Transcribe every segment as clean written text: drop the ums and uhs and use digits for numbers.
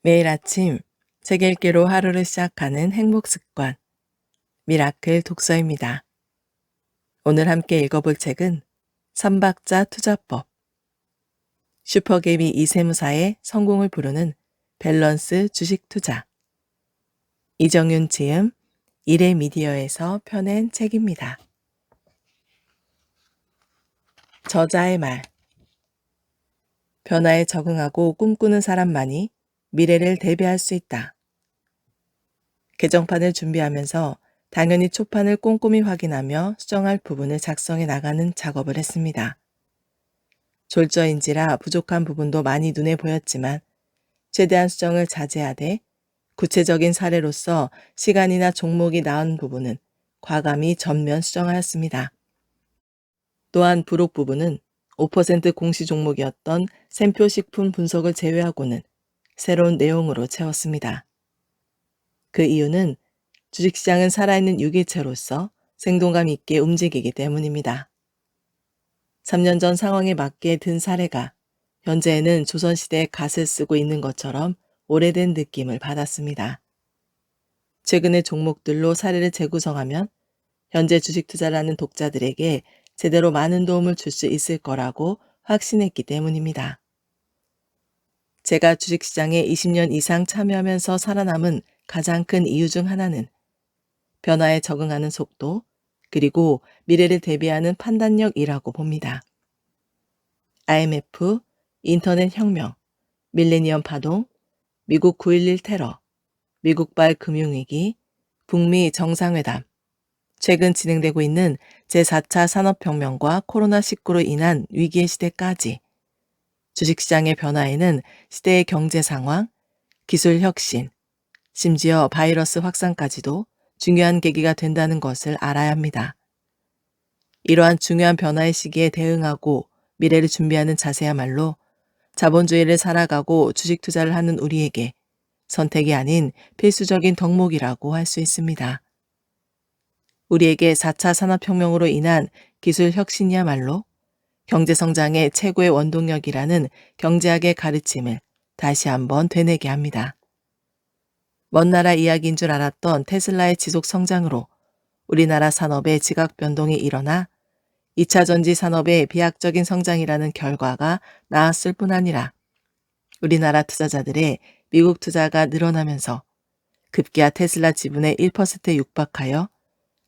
매일 아침 책 읽기로 하루를 시작하는 행복 습관, 미라클 독서입니다. 오늘 함께 읽어볼 책은 삼박자 투자법, 슈퍼개미 이세무사의 성공을 부르는 밸런스 주식 투자, 이정윤 지음, 이레미디어에서 펴낸 책입니다. 저자의 말. 변화에 적응하고 꿈꾸는 사람만이 미래를 대비할 수 있다. 개정판을 준비하면서 당연히 초판을 꼼꼼히 확인하며 수정할 부분을 작성해 나가는 작업을 했습니다. 졸저인지라 부족한 부분도 많이 눈에 보였지만 최대한 수정을 자제하되 구체적인 사례로서 시간이나 종목이 나은 부분은 과감히 전면 수정하였습니다. 또한 부록 부분은 5% 공시 종목이었던 샘표 식품 분석을 제외하고는 새로운 내용으로 채웠습니다. 그 이유는 주식시장은 살아있는 유기체로서 생동감 있게 움직이기 때문입니다. 3년 전 상황에 맞게 든 사례가 현재에는 조선시대의 갓을 쓰고 있는 것처럼 오래된 느낌을 받았습니다. 최근의 종목들로 사례를 재구성하면 현재 주식 투자를 하는 독자들에게 제대로 많은 도움을 줄 수 있을 거라고 확신했기 때문입니다. 제가 주식시장에 20년 이상 참여하면서 살아남은 가장 큰 이유 중 하나는 변화에 적응하는 속도, 그리고 미래를 대비하는 판단력이라고 봅니다. IMF, 인터넷 혁명, 밀레니엄 파동, 미국 9.11 테러, 미국발 금융위기, 북미 정상회담, 최근 진행되고 있는 제4차 산업혁명과 코로나19로 인한 위기의 시대까지 주식시장의 변화에는 시대의 경제 상황, 기술 혁신, 심지어 바이러스 확산까지도 중요한 계기가 된다는 것을 알아야 합니다. 이러한 중요한 변화의 시기에 대응하고 미래를 준비하는 자세야말로 자본주의를 살아가고 주식 투자를 하는 우리에게 선택이 아닌 필수적인 덕목이라고 할 수 있습니다. 우리에게 4차 산업혁명으로 인한 기술 혁신이야말로 경제성장의 최고의 원동력이라는 경제학의 가르침을 다시 한번 되뇌게 합니다. 먼 나라 이야기인 줄 알았던 테슬라의 지속 성장으로 우리나라 산업의 지각 변동이 일어나 2차 전지 산업의 비약적인 성장이라는 결과가 나왔을 뿐 아니라 우리나라 투자자들의 미국 투자가 늘어나면서 급기야 테슬라 지분의 1%에 육박하여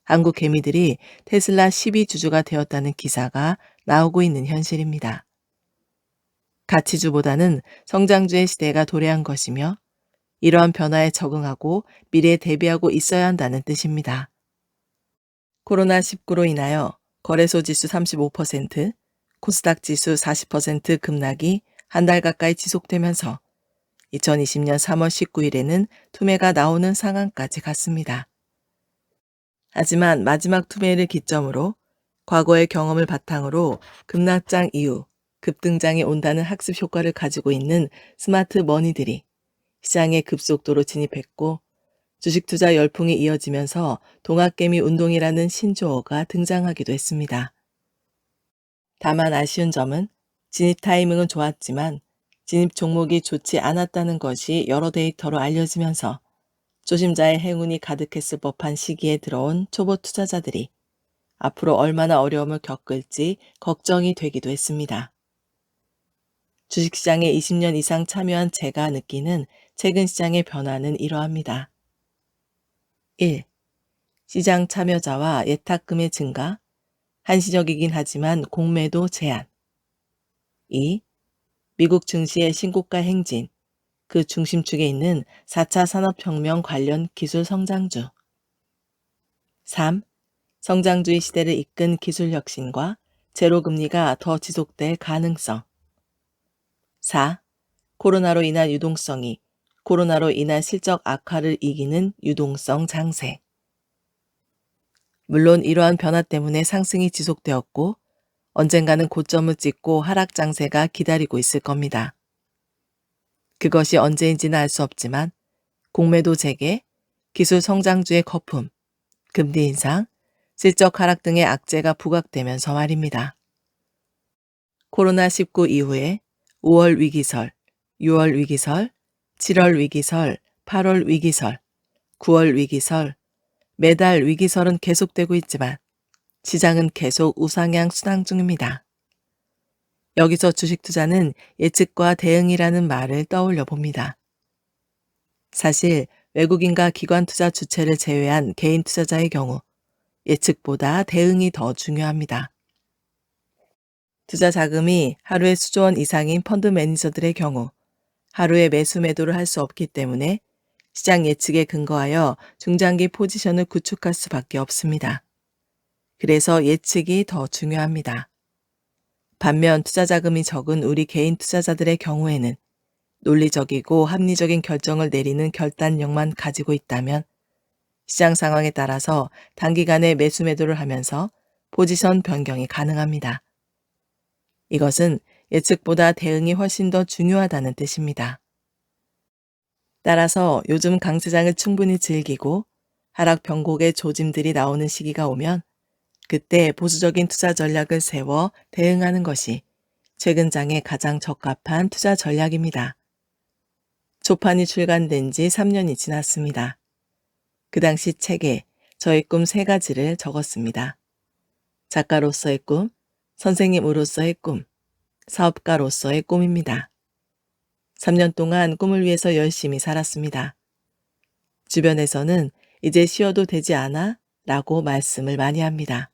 한국 개미들이 테슬라 12주주가 되었다는 기사가 나오고 있는 현실입니다. 가치주보다는 성장주의 시대가 도래한 것이며 이러한 변화에 적응하고 미래에 대비하고 있어야 한다는 뜻입니다. 코로나19로 인하여 거래소 지수 35%, 코스닥 지수 40% 급락이 한 달 가까이 지속되면서 2020년 3월 19일에는 투매가 나오는 상황까지 갔습니다. 하지만 마지막 투매를 기점으로 과거의 경험을 바탕으로 급락장 이후 급등장이 온다는 학습 효과를 가지고 있는 스마트 머니들이 시장에 급속도로 진입했고 주식 투자 열풍이 이어지면서 동학개미 운동이라는 신조어가 등장하기도 했습니다. 다만 아쉬운 점은 진입 타이밍은 좋았지만 진입 종목이 좋지 않았다는 것이 여러 데이터로 알려지면서 초심자의 행운이 가득했을 법한 시기에 들어온 초보 투자자들이 앞으로 얼마나 어려움을 겪을지 걱정이 되기도 했습니다. 주식시장에 20년 이상 참여한 제가 느끼는 최근 시장의 변화는 이러합니다. 1. 시장 참여자와 예탁금의 증가, 한시적이긴 하지만 공매도 제한. 2. 미국 증시의 신고가 행진, 그 중심축에 있는 4차 산업혁명 관련 기술 성장주. 3. 성장주의 시대를 이끈 기술 혁신과 제로금리가 더 지속될 가능성. 4. 코로나로 인한 유동성이 코로나로 인한 실적 악화를 이기는 유동성 장세. 물론 이러한 변화 때문에 상승이 지속되었고 언젠가는 고점을 찍고 하락 장세가 기다리고 있을 겁니다. 그것이 언제인지는 알 수 없지만 공매도 재개, 기술 성장주의 거품, 금리 인상, 실적 하락 등의 악재가 부각되면서 말입니다. 코로나19 이후에 5월 위기설, 6월 위기설, 7월 위기설, 8월 위기설, 9월 위기설, 매달 위기설은 계속되고 있지만 시장은 계속 우상향 순항 중입니다. 여기서 주식 투자는 예측과 대응이라는 말을 떠올려 봅니다. 사실 외국인과 기관 투자 주체를 제외한 개인 투자자의 경우 예측보다 대응이 더 중요합니다. 투자 자금이 하루에 수조 원 이상인 펀드 매니저들의 경우 하루에 매수 매도를 할 수 없기 때문에 시장 예측에 근거하여 중장기 포지션을 구축할 수밖에 없습니다. 그래서 예측이 더 중요합니다. 반면 투자 자금이 적은 우리 개인 투자자들의 경우에는 논리적이고 합리적인 결정을 내리는 결단력만 가지고 있다면 시장 상황에 따라서 단기간에 매수 매도를 하면서 포지션 변경이 가능합니다. 이것은 예측보다 대응이 훨씬 더 중요하다는 뜻입니다. 따라서 요즘 강세장을 충분히 즐기고 하락 변곡의 조짐들이 나오는 시기가 오면 그때 보수적인 투자 전략을 세워 대응하는 것이 최근 장에 가장 적합한 투자 전략입니다. 초판이 출간된 지 3년이 지났습니다. 그 당시 책에 저의 꿈 3가지를 적었습니다. 작가로서의 꿈, 선생님으로서의 꿈, 사업가로서의 꿈입니다. 3년 동안 꿈을 위해서 열심히 살았습니다. 주변에서는 이제 쉬어도 되지 않아? 라고 말씀을 많이 합니다.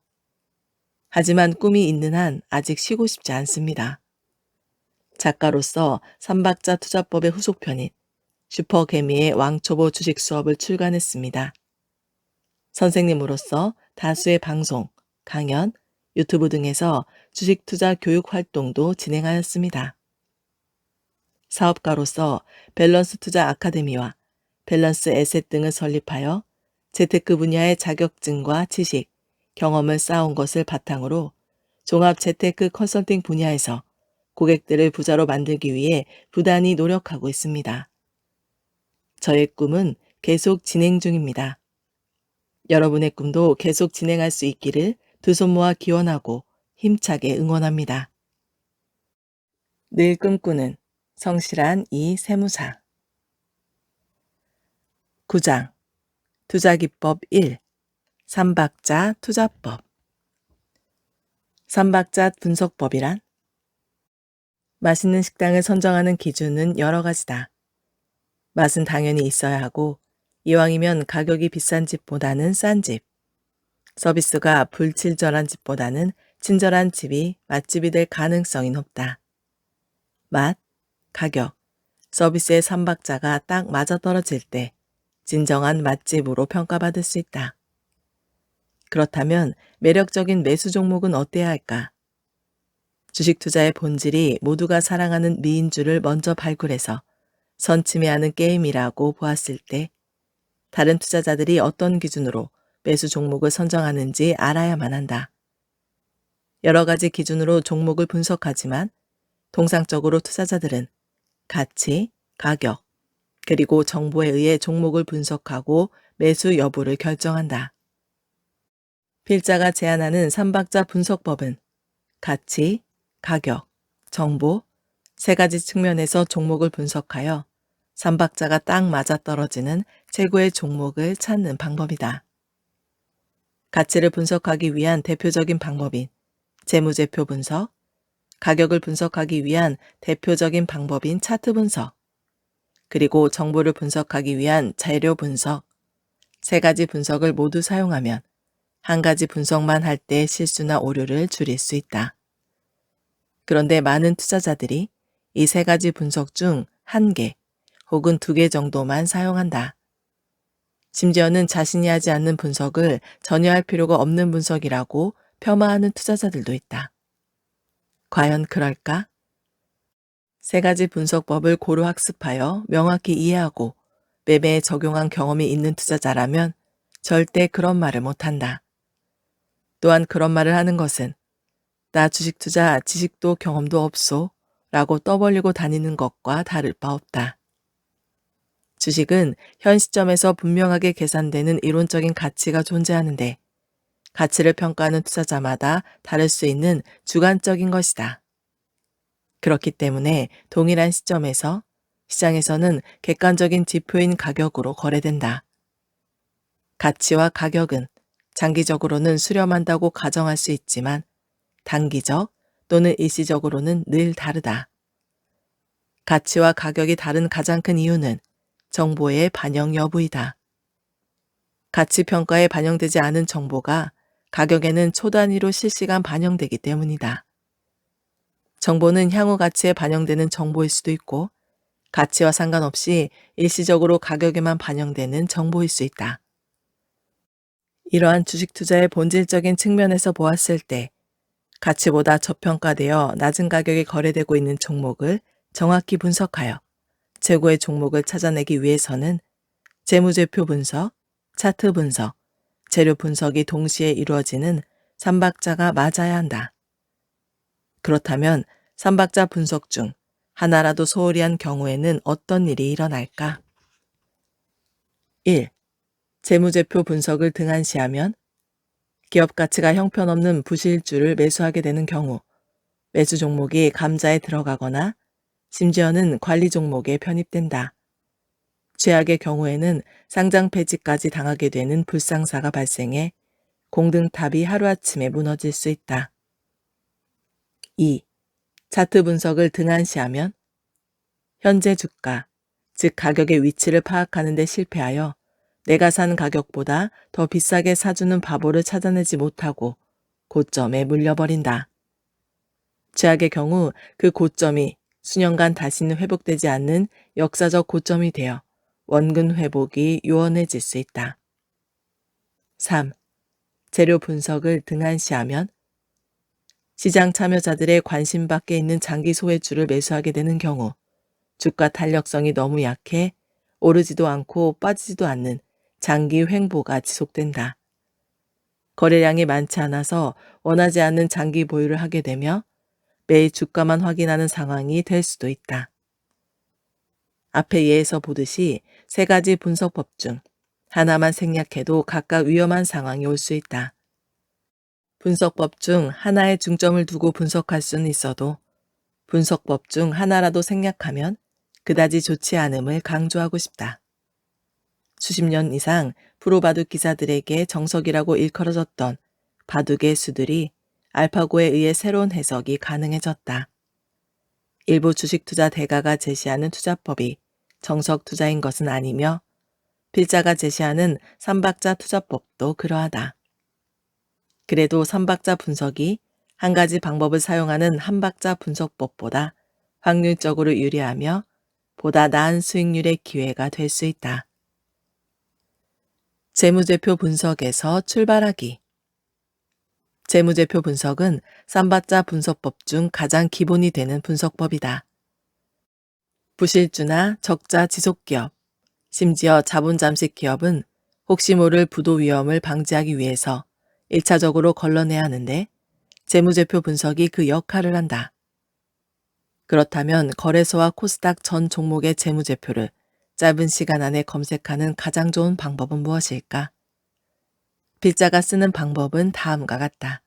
하지만 꿈이 있는 한 아직 쉬고 싶지 않습니다. 작가로서 삼박자 투자법의 후속편인 슈퍼개미의 왕초보 주식 수업을 출간했습니다. 선생님으로서 다수의 방송, 강연, 유튜브 등에서 주식 투자 교육 활동도 진행하였습니다. 사업가로서 밸런스 투자 아카데미와 밸런스 에셋 등을 설립하여 재테크 분야의 자격증과 지식, 경험을 쌓아온 것을 바탕으로 종합 재테크 컨설팅 분야에서 고객들을 부자로 만들기 위해 부단히 노력하고 있습니다. 저의 꿈은 계속 진행 중입니다. 여러분의 꿈도 계속 진행할 수 있기를 두 손 모아 기원하고 힘차게 응원합니다. 늘 꿈꾸는 성실한 이 세무사. 9장 투자기법 1. 삼박자 투자법. 삼박자 분석법이란? 맛있는 식당을 선정하는 기준은 여러 가지다. 맛은 당연히 있어야 하고 이왕이면 가격이 비싼 집보다는 싼 집, 서비스가 불친절한 집보다는 친절한 집이 맛집이 될 가능성이 높다. 맛, 가격, 서비스의 삼박자가 딱 맞아떨어질 때 진정한 맛집으로 평가받을 수 있다. 그렇다면 매력적인 매수 종목은 어때야 할까? 주식 투자의 본질이 모두가 사랑하는 미인주를 먼저 발굴해서 선침해하는 게임이라고 보았을 때 다른 투자자들이 어떤 기준으로 매수 종목을 선정하는지 알아야만 한다. 여러 가지 기준으로 종목을 분석하지만 통상적으로 투자자들은 가치, 가격, 그리고 정보에 의해 종목을 분석하고 매수 여부를 결정한다. 필자가 제안하는 삼박자 분석법은 가치, 가격, 정보, 3가지 측면에서 종목을 분석하여 삼박자가 딱 맞아떨어지는 최고의 종목을 찾는 방법이다. 가치를 분석하기 위한 대표적인 방법인 재무제표 분석, 가격을 분석하기 위한 대표적인 방법인 차트 분석, 그리고 정보를 분석하기 위한 재료 분석, 3가지 분석을 모두 사용하면 한 가지 분석만 할 때 실수나 오류를 줄일 수 있다. 그런데 많은 투자자들이 이 3가지 분석 중 1개 혹은 2개 정도만 사용한다. 심지어는 자신이 하지 않는 분석을 전혀 할 필요가 없는 분석이라고 폄하하는 투자자들도 있다. 과연 그럴까? 3가지 분석법을 고루 학습하여 명확히 이해하고 매매에 적용한 경험이 있는 투자자라면 절대 그런 말을 못한다. 또한 그런 말을 하는 것은 나 주식 투자 지식도 경험도 없소 라고 떠벌리고 다니는 것과 다를 바 없다. 주식은 현 시점에서 분명하게 계산되는 이론적인 가치가 존재하는데 가치를 평가하는 투자자마다 다를 수 있는 주관적인 것이다. 그렇기 때문에 동일한 시점에서 시장에서는 객관적인 지표인 가격으로 거래된다. 가치와 가격은 장기적으로는 수렴한다고 가정할 수 있지만 단기적 또는 일시적으로는 늘 다르다. 가치와 가격이 다른 가장 큰 이유는 정보의 반영 여부이다. 가치 평가에 반영되지 않은 정보가 가격에는 초단위로 실시간 반영되기 때문이다. 정보는 향후 가치에 반영되는 정보일 수도 있고 가치와 상관없이 일시적으로 가격에만 반영되는 정보일 수 있다. 이러한 주식 투자의 본질적인 측면에서 보았을 때 가치보다 저평가되어 낮은 가격에 거래되고 있는 종목을 정확히 분석하여 최고의 종목을 찾아내기 위해서는 재무제표 분석, 차트 분석, 재료 분석이 동시에 이루어지는 삼박자가 맞아야 한다. 그렇다면 삼박자 분석 중 하나라도 소홀히 한 경우에는 어떤 일이 일어날까? 1. 재무제표 분석을 등한시하면 기업 가치가 형편없는 부실주를 매수하게 되는 경우 매수 종목이 감자에 들어가거나 심지어는 관리 종목에 편입된다. 최악의 경우에는 상장 폐지까지 당하게 되는 불상사가 발생해 공등탑이 하루아침에 무너질 수 있다. 2. 차트 분석을 등한시하면 현재 주가, 즉 가격의 위치를 파악하는 데 실패하여 내가 산 가격보다 더 비싸게 사주는 바보를 찾아내지 못하고 고점에 물려버린다. 최악의 경우 그 고점이 수년간 다시는 회복되지 않는 역사적 고점이 되어 원근 회복이 요원해질 수 있다. 3. 재료 분석을 등한시하면 시장 참여자들의 관심 밖에 있는 장기 소외주를 매수하게 되는 경우 주가 탄력성이 너무 약해 오르지도 않고 빠지지도 않는 장기 횡보가 지속된다. 거래량이 많지 않아서 원하지 않는 장기 보유를 하게 되며 매일 주가만 확인하는 상황이 될 수도 있다. 앞의 예에서 보듯이 세 가지 분석법 중 하나만 생략해도 각각 위험한 상황이 올 수 있다. 분석법 중 하나에 중점을 두고 분석할 수는 있어도 분석법 중 하나라도 생략하면 그다지 좋지 않음을 강조하고 싶다. 수십 년 이상 프로바둑 기사들에게 정석이라고 일컬어졌던 바둑의 수들이 알파고에 의해 새로운 해석이 가능해졌다. 일부 주식 투자 대가가 제시하는 투자법이 정석 투자인 것은 아니며 필자가 제시하는 삼박자 투자법도 그러하다. 그래도 삼박자 분석이 한 가지 방법을 사용하는 한박자 분석법보다 확률적으로 유리하며 보다 나은 수익률의 기회가 될 수 있다. 재무제표 분석에서 출발하기. 재무제표 분석은 삼박자 분석법 중 가장 기본이 되는 분석법이다. 부실주나 적자 지속기업, 심지어 자본 잠식 기업은 혹시 모를 부도 위험을 방지하기 위해서 1차적으로 걸러내야 하는데 재무제표 분석이 그 역할을 한다. 그렇다면 거래소와 코스닥 전 종목의 재무제표를 짧은 시간 안에 검색하는 가장 좋은 방법은 무엇일까? 필자가 쓰는 방법은 다음과 같다.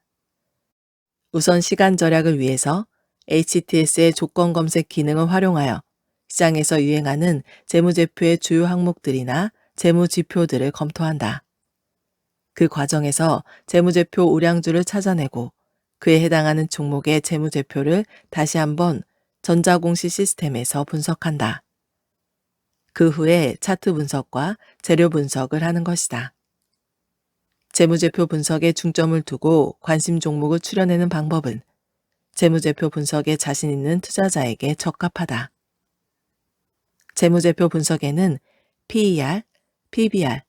우선 시간 절약을 위해서 HTS의 조건 검색 기능을 활용하여 시장에서 유행하는 재무제표의 주요 항목들이나 재무지표들을 검토한다. 그 과정에서 재무제표 우량주를 찾아내고 그에 해당하는 종목의 재무제표를 다시 한번 전자공시 시스템에서 분석한다. 그 후에 차트 분석과 재료 분석을 하는 것이다. 재무제표 분석에 중점을 두고 관심 종목을 추려내는 방법은 재무제표 분석에 자신 있는 투자자에게 적합하다. 재무제표 분석에는 PER, PBR,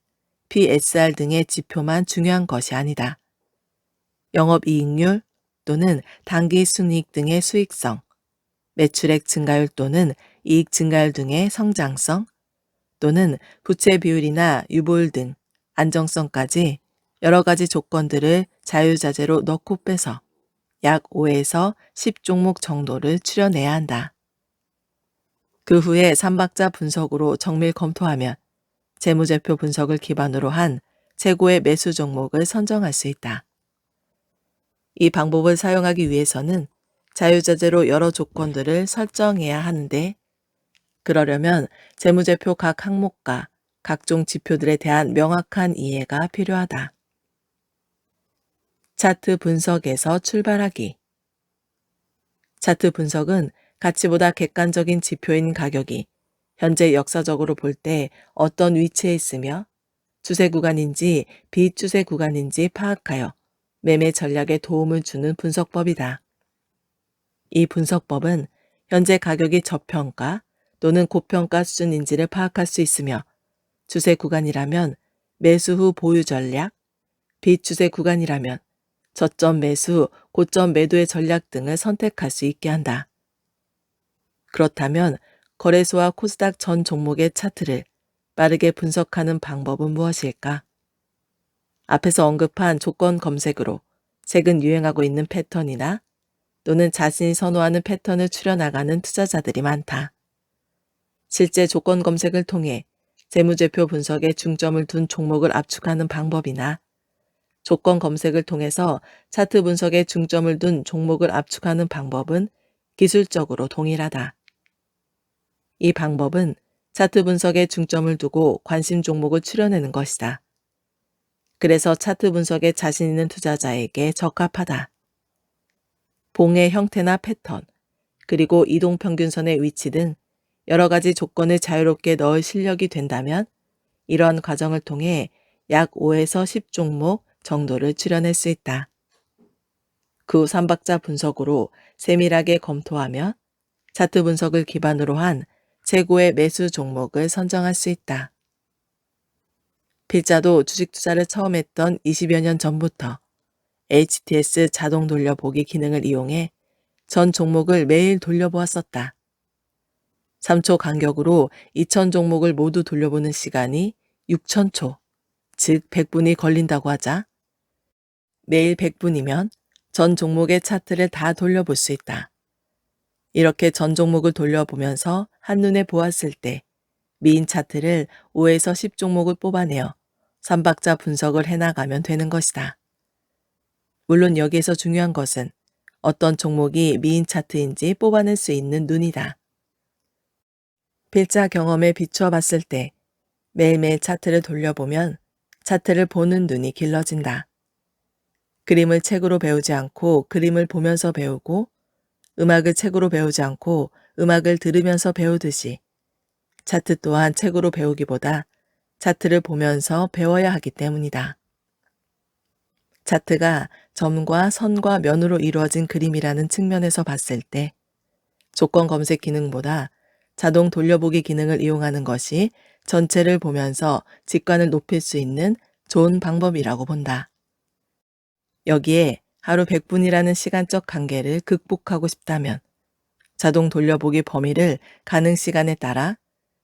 PSR 등의 지표만 중요한 것이 아니다. 영업이익률 또는 단기 순이익 등의 수익성, 매출액 증가율 또는 이익 증가율 등의 성장성, 또는 부채 비율이나 유보율 등 안정성까지 여러 가지 조건들을 자유자재로 넣고 빼서 약 5에서 10 종목 정도를 추려내야 한다. 그 후에 삼박자 분석으로 정밀 검토하면 재무제표 분석을 기반으로 한 최고의 매수 종목을 선정할 수 있다. 이 방법을 사용하기 위해서는 자유자재로 여러 조건들을 설정해야 하는데 그러려면 재무제표 각 항목과 각종 지표들에 대한 명확한 이해가 필요하다. 차트 분석에서 출발하기. 차트 분석은 가치보다 객관적인 지표인 가격이 현재 역사적으로 볼 때 어떤 위치에 있으며 추세 구간인지 비추세 구간인지 파악하여 매매 전략에 도움을 주는 분석법이다. 이 분석법은 현재 가격이 저평가 또는 고평가 수준인지를 파악할 수 있으며 추세 구간이라면 매수 후 보유 전략, 비추세 구간이라면 저점 매수, 고점 매도의 전략 등을 선택할 수 있게 한다. 그렇다면 거래소와 코스닥 전 종목의 차트를 빠르게 분석하는 방법은 무엇일까? 앞에서 언급한 조건 검색으로 최근 유행하고 있는 패턴이나 또는 자신이 선호하는 패턴을 추려나가는 투자자들이 많다. 실제 조건 검색을 통해 재무제표 분석에 중점을 둔 종목을 압축하는 방법이나 조건 검색을 통해서 차트 분석에 중점을 둔 종목을 압축하는 방법은 기술적으로 동일하다. 이 방법은 차트 분석에 중점을 두고 관심 종목을 추려내는 것이다. 그래서 차트 분석에 자신 있는 투자자에게 적합하다. 봉의 형태나 패턴, 그리고 이동평균선의 위치 등 여러 가지 조건을 자유롭게 넣을 실력이 된다면 이러한 과정을 통해 약 5에서 10종목 정도를 추려낼 수 있다. 그 후 3박자 분석으로 세밀하게 검토하며 차트 분석을 기반으로 한 최고의 매수 종목을 선정할 수 있다. 필자도 주식 투자를 처음 했던 20여 년 전부터 HTS 자동 돌려보기 기능을 이용해 전 종목을 매일 돌려보았었다. 3초 간격으로 2000종목을 모두 돌려보는 시간이 6000초, 즉 100분이 걸린다고 하자 매일 100분이면 전 종목의 차트를 다 돌려볼 수 있다. 이렇게 전 종목을 돌려보면서 한눈에 보았을 때 미인 차트를 5에서 10종목을 뽑아내어 3박자 분석을 해나가면 되는 것이다. 물론 여기에서 중요한 것은 어떤 종목이 미인 차트인지 뽑아낼 수 있는 눈이다. 필자 경험에 비추어 봤을 때 매일매일 차트를 돌려보면 차트를 보는 눈이 길러진다. 그림을 책으로 배우지 않고 그림을 보면서 배우고 음악을 책으로 배우지 않고 음악을 들으면서 배우듯이 차트 또한 책으로 배우기보다 차트를 보면서 배워야 하기 때문이다. 차트가 점과 선과 면으로 이루어진 그림이라는 측면에서 봤을 때 조건 검색 기능보다 자동 돌려보기 기능을 이용하는 것이 전체를 보면서 직관을 높일 수 있는 좋은 방법이라고 본다. 여기에 하루 100분이라는 시간적 한계를 극복하고 싶다면 자동 돌려보기 범위를 가능 시간에 따라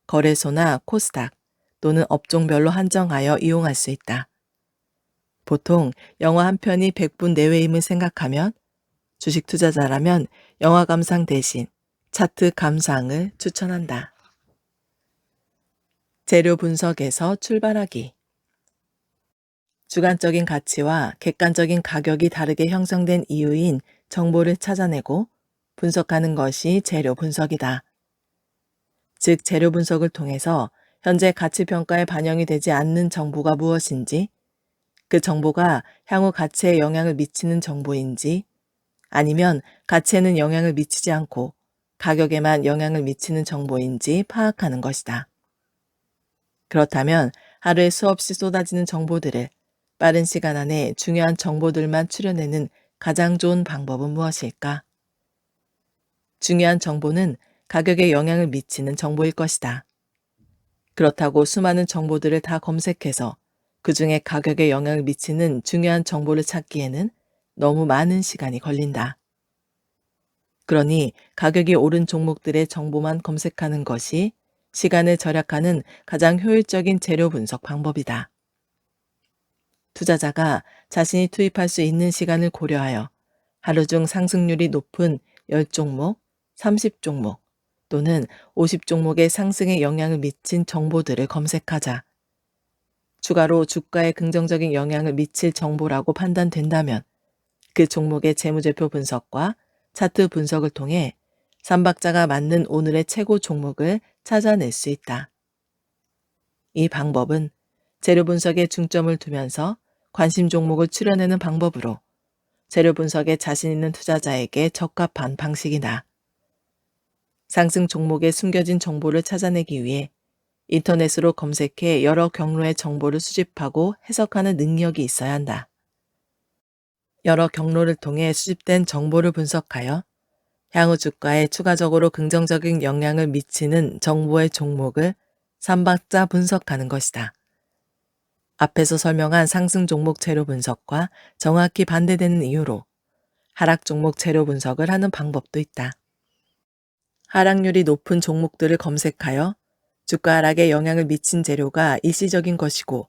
거래소나 코스닥 또는 업종별로 한정하여 이용할 수 있다. 보통 영화 한 편이 100분 내외임을 생각하면 주식 투자자라면 영화 감상 대신 차트 감상을 추천한다. 재료 분석에서 출발하기. 주관적인 가치와 객관적인 가격이 다르게 형성된 이유인 정보를 찾아내고 분석하는 것이 재료 분석이다. 즉, 재료 분석을 통해서 현재 가치 평가에 반영이 되지 않는 정보가 무엇인지, 그 정보가 향후 가치에 영향을 미치는 정보인지, 아니면 가치에는 영향을 미치지 않고 가격에만 영향을 미치는 정보인지 파악하는 것이다. 그렇다면 하루에 수없이 쏟아지는 정보들을 빠른 시간 안에 중요한 정보들만 추려내는 가장 좋은 방법은 무엇일까? 중요한 정보는 가격에 영향을 미치는 정보일 것이다. 그렇다고 수많은 정보들을 다 검색해서 그 중에 가격에 영향을 미치는 중요한 정보를 찾기에는 너무 많은 시간이 걸린다. 그러니 가격이 오른 종목들의 정보만 검색하는 것이 시간을 절약하는 가장 효율적인 재료 분석 방법이다. 투자자가 자신이 투입할 수 있는 시간을 고려하여 하루 중 상승률이 높은 10종목, 30종목 또는 50종목의 상승에 영향을 미친 정보들을 검색하자. 추가로 주가에 긍정적인 영향을 미칠 정보라고 판단된다면 그 종목의 재무제표 분석과 차트 분석을 통해 삼박자가 맞는 오늘의 최고 종목을 찾아낼 수 있다. 이 방법은 재료 분석에 중점을 두면서 관심 종목을 추려내는 방법으로 재료 분석에 자신 있는 투자자에게 적합한 방식이다. 상승 종목에 숨겨진 정보를 찾아내기 위해 인터넷으로 검색해 여러 경로의 정보를 수집하고 해석하는 능력이 있어야 한다. 여러 경로를 통해 수집된 정보를 분석하여 향후 주가에 추가적으로 긍정적인 영향을 미치는 정보의 종목을 삼박자 분석하는 것이다. 앞에서 설명한 상승 종목 재료 분석과 정확히 반대되는 이유로 하락 종목 재료 분석을 하는 방법도 있다. 하락률이 높은 종목들을 검색하여 주가 하락에 영향을 미친 재료가 일시적인 것이고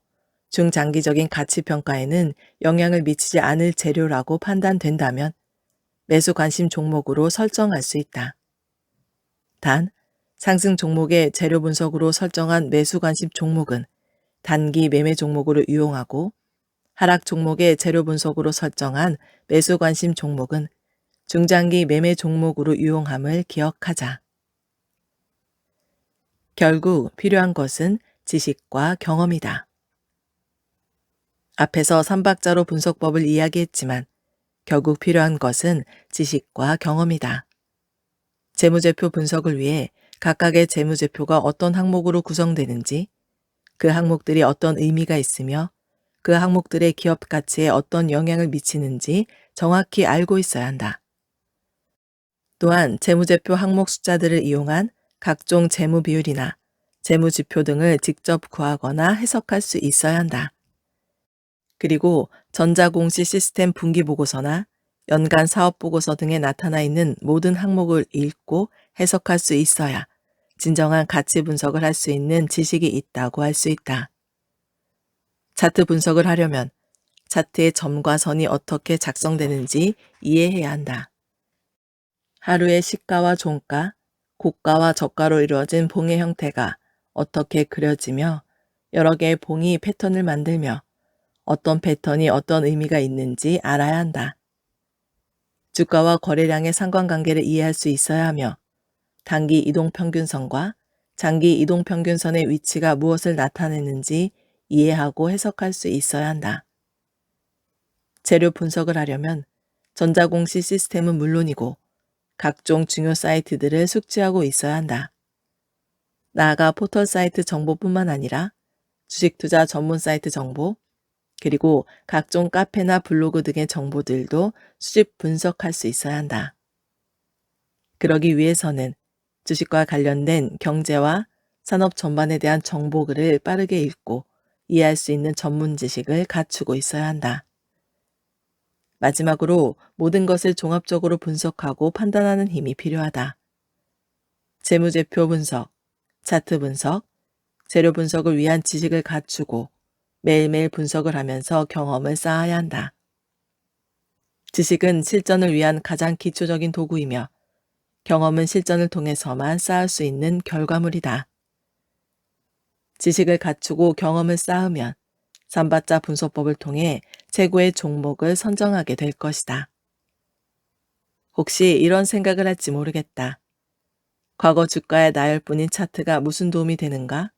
중장기적인 가치 평가에는 영향을 미치지 않을 재료라고 판단된다면 매수 관심 종목으로 설정할 수 있다. 단, 상승 종목의 재료 분석으로 설정한 매수 관심 종목은 단기 매매 종목으로 이용하고 하락 종목의 재료 분석으로 설정한 매수 관심 종목은 중장기 매매 종목으로 이용함을 기억하자. 결국 필요한 것은 지식과 경험이다. 앞에서 삼박자로 분석법을 이야기했지만 결국 필요한 것은 지식과 경험이다. 재무제표 분석을 위해 각각의 재무제표가 어떤 항목으로 구성되는지, 그 항목들이 어떤 의미가 있으며 그 항목들의 기업 가치에 어떤 영향을 미치는지 정확히 알고 있어야 한다. 또한 재무제표 항목 숫자들을 이용한 각종 재무 비율이나 재무지표 등을 직접 구하거나 해석할 수 있어야 한다. 그리고 전자공시 시스템 분기보고서나 연간 사업보고서 등에 나타나 있는 모든 항목을 읽고 해석할 수 있어야 진정한 가치 분석을 할 수 있는 지식이 있다고 할 수 있다. 차트 분석을 하려면 차트의 점과 선이 어떻게 작성되는지 이해해야 한다. 하루의 시가와 종가, 고가와 저가로 이루어진 봉의 형태가 어떻게 그려지며 여러 개의 봉이 패턴을 만들며 어떤 패턴이 어떤 의미가 있는지 알아야 한다. 주가와 거래량의 상관관계를 이해할 수 있어야 하며 단기 이동평균선과 장기 이동평균선의 위치가 무엇을 나타내는지 이해하고 해석할 수 있어야 한다. 재료 분석을 하려면 전자공시 시스템은 물론이고 각종 중요 사이트들을 숙지하고 있어야 한다. 나아가 포털 사이트 정보뿐만 아니라 주식 투자 전문 사이트 정보, 그리고 각종 카페나 블로그 등의 정보들도 수집 분석할 수 있어야 한다. 그러기 위해서는 주식과 관련된 경제와 산업 전반에 대한 정보글을 빠르게 읽고 이해할 수 있는 전문 지식을 갖추고 있어야 한다. 마지막으로 모든 것을 종합적으로 분석하고 판단하는 힘이 필요하다. 재무제표 분석, 차트 분석, 재료 분석을 위한 지식을 갖추고 매일매일 분석을 하면서 경험을 쌓아야 한다. 지식은 실전을 위한 가장 기초적인 도구이며 경험은 실전을 통해서만 쌓을 수 있는 결과물이다. 지식을 갖추고 경험을 쌓으면 삼박자 분석법을 통해 최고의 종목을 선정하게 될 것이다. 혹시 이런 생각을 할지 모르겠다. 과거 주가의 나열뿐인 차트가 무슨 도움이 되는가?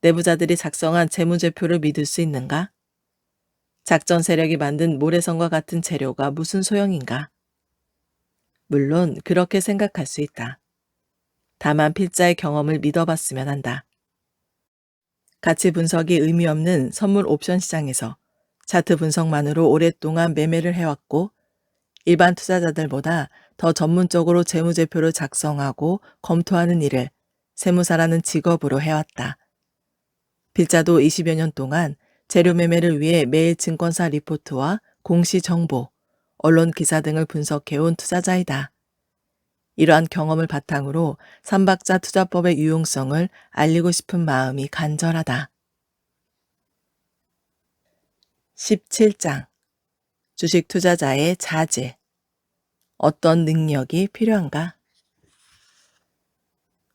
내부자들이 작성한 재무제표를 믿을 수 있는가? 작전 세력이 만든 모래성과 같은 재료가 무슨 소용인가? 물론 그렇게 생각할 수 있다. 다만 필자의 경험을 믿어봤으면 한다. 가치 분석이 의미 없는 선물 옵션 시장에서 차트 분석만으로 오랫동안 매매를 해왔고 일반 투자자들보다 더 전문적으로 재무제표를 작성하고 검토하는 일을 세무사라는 직업으로 해왔다. 필자도 20여 년 동안 재료 매매를 위해 매일 증권사 리포트와 공시 정보, 언론 기사 등을 분석해온 투자자이다. 이러한 경험을 바탕으로 삼박자 투자법의 유용성을 알리고 싶은 마음이 간절하다. 17장 주식 투자자의 자질. 어떤 능력이 필요한가?